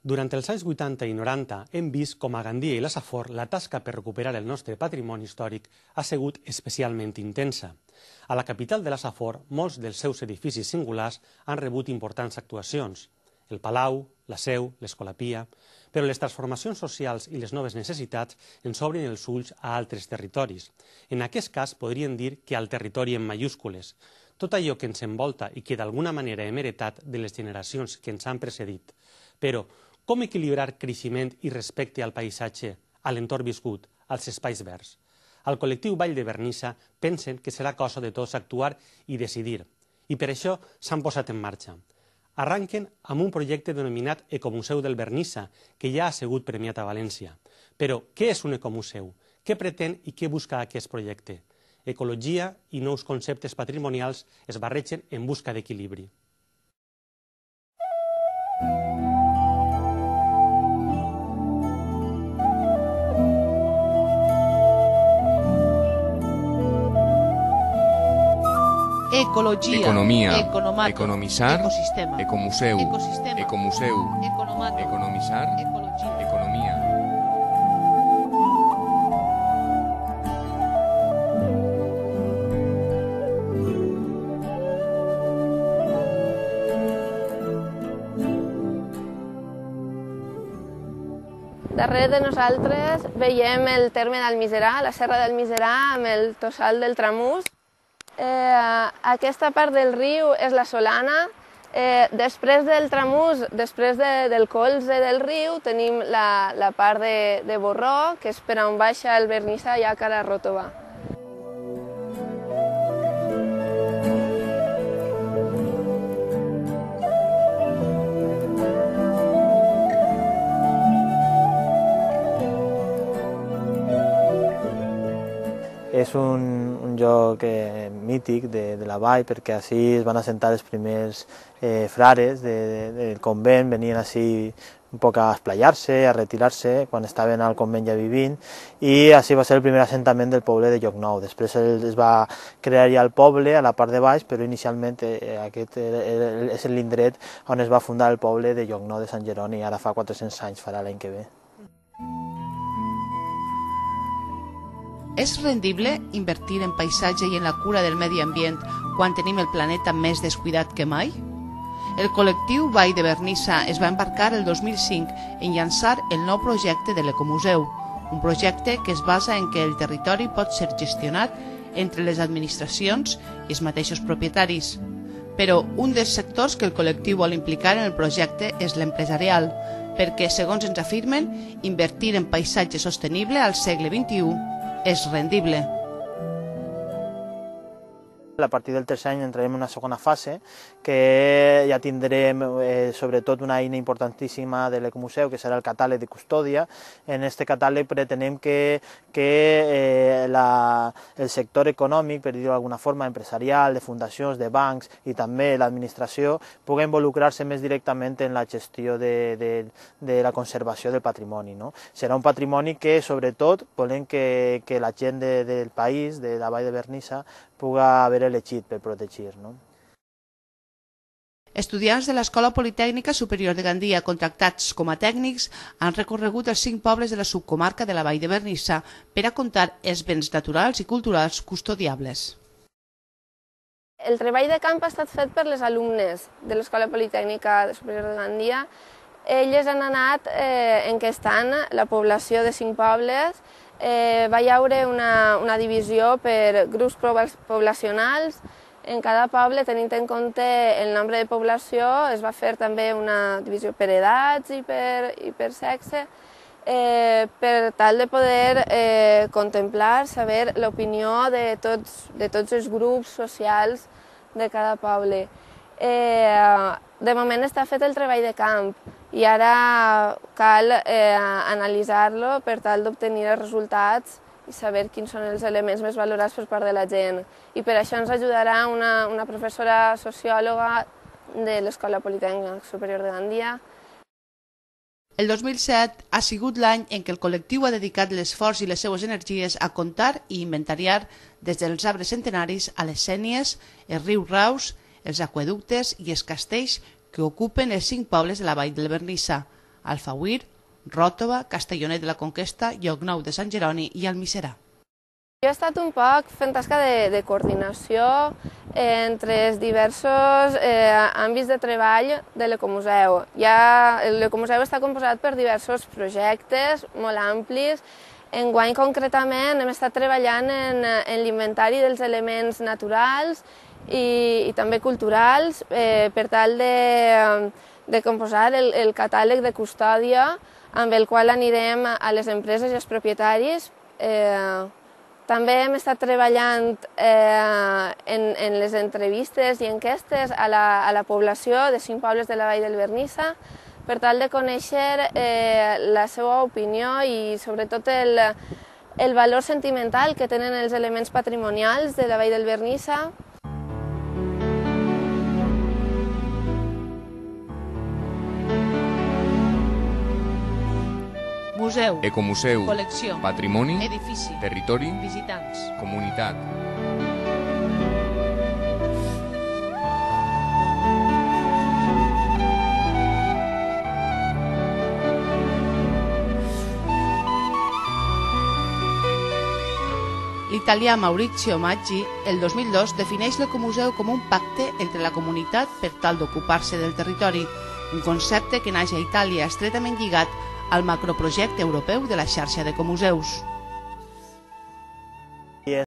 Durant els anys 80 i 90 hem vist com a Gandia i la Safor la tasca per recuperar el nostre patrimoni històric ha sigut especialment intensa. A la capital de la Safor, molts dels seus edificis singulars han rebut importants actuacions. El Palau, la Seu, l'Escola Pia... Però les transformacions socials i les noves necessitats ens obrin els ulls a altres territoris. En aquest cas podríem dir que al territori en mayúscules, tot allò que ens envolta i que d'alguna manera hem heretat de les generacions que ens han precedit. Però com equilibrar creixement i respecte al paisatge, a l'entorn viscut, als espais verds? Al col·lectiu Vall de Vernissa pensen que serà cosa de tots actuar i decidir, i per això s'han posat en marxa. Arranquen amb un projecte denominat Ecomuseu del Vernissa, que ja ha sigut premiat a València. Però què és un ecomuseu? Què pretén i què busca aquest projecte? Ecologia i nous conceptes patrimonials es barregen en busca d'equilibri. Ecologia, economia, economato, economizar, ecosistema, ecomuseu, ecosistema, ecomuseu, economato, economizar, ecologia, economia. Darrere de nosaltres veiem el terme d'Almiserà, la serra d'Almiserà amb el tossal del Tramús. Aquesta part del riu és la Solana. Després del Tramús, després del colze del riu, tenim la part de Borró, que és per on baixa el Vernissa ja cara a Ròtova. És un lloc mític de la vall perquè així es van assentar els primers frares del convent, venien així un poc a esplayar-se, a retirar-se quan estaven al convent ja vivint, i així va ser el primer assentament del poble de Llocnou. Després es va crear ja el poble a la part de baix, però inicialment aquest és l'indret on es va fundar el poble de Llocnou de Sant Jeroni, ara fa 400 anys, farà l'any que ve. És rendible invertir en paisatge i en la cura del medi ambient quan tenim el planeta més descuidat que mai? El col·lectiu Vall de Vernissa es va embarcar el 2005 en llançar el nou projecte de l'Ecomuseu, un projecte que es basa en que el territori pot ser gestionat entre les administracions i els mateixos propietaris. Però un dels sectors que el col·lectiu vol implicar en el projecte és l'empresarial, perquè, segons ens afirmen, invertir en paisatge sostenible al segle XXI és rendible. A partir del tercer any entrarem en una segona fase, que ja tindrem sobretot una eina importantíssima de l'Ecomuseu, que serà el catàleg de custòdia. En aquest catàleg pretenem que el sector econòmic, per dir-ho d'alguna forma, empresarial, de fundacions, de bancs i també l'administració, pugui involucrar-se més directament en la gestió de la conservació del patrimoni. Serà un patrimoni que, sobretot, volem que la gent del país, de la Vall de Vernissa, pugui haver elegit per protegir. Estudiants de l'Escola Politècnica Superior de Gandia, contractats com a tècnics, han recorregut els 5 pobles de la subcomarca de la Vall de Vernissa per a contar els béns naturals i culturals custodiables. El treball de camp ha estat fet per les alumnes de l'Escola Politècnica Superior de Gandia. Elles han anat enquestant la població de 5 pobles. Va hi haure una divisió per grups poblacionals. En cada poble, tenint en compte el nombre de població, es va fer també una divisió per edats i per sexe, per tal de poder contemplar, saber l'opinió de tots els grups socials de cada poble. De moment està fet el treball de camp i ara cal analitzar-lo per tal d'obtenir els resultats i saber quins són els elements més valorats per part de la gent. I per això ens ajudarà una professora sociòloga de l'Escola Politècnica Superior de Gandia. El 2007 ha sigut l'any en què el col·lectiu ha dedicat l'esforç i les seues energies a comptar i inventariar des dels arbres centenaris a les sénies, els rius raus, els aqüeductes i els castells que ocupen els 5 pobles de la Vall del Vernissa. Alfauir, Ròtova, Castellonet de la Conquesta, Llocnou de Sant Jeroni i Almiserà. Jo he estat un poc fent tasca de coordinació entre els diversos àmbits de treball de l'Ecomuseu. L'Ecomuseu està composat per diversos projectes molt amplis. Enguany, concretament, hem estat treballant en l'inventari dels elements naturals i també culturals per tal de composar el catàleg de custòdia amb el qual anirem a les empreses i als propietaris. També hem estat treballant en les entrevistes i enquestes a la població de 5 pobles de la Vall del Vernissa per tal de conèixer la seva opinió i sobretot el valor sentimental que tenen els elements patrimonials de la Vall del Vernissa. Museu, Ecomuseu, col·lecció, patrimoni, edifici, territori, visitants. comunitat. L'italià Maurizio Maggi, el 2002, defineix l'Ecomuseu com un pacte entre la comunitat per tal d'ocupar-se del territori, un concepte que naix a Itàlia estretament lligat al macroprojecte europeu de la xarxa d'ecomuseus.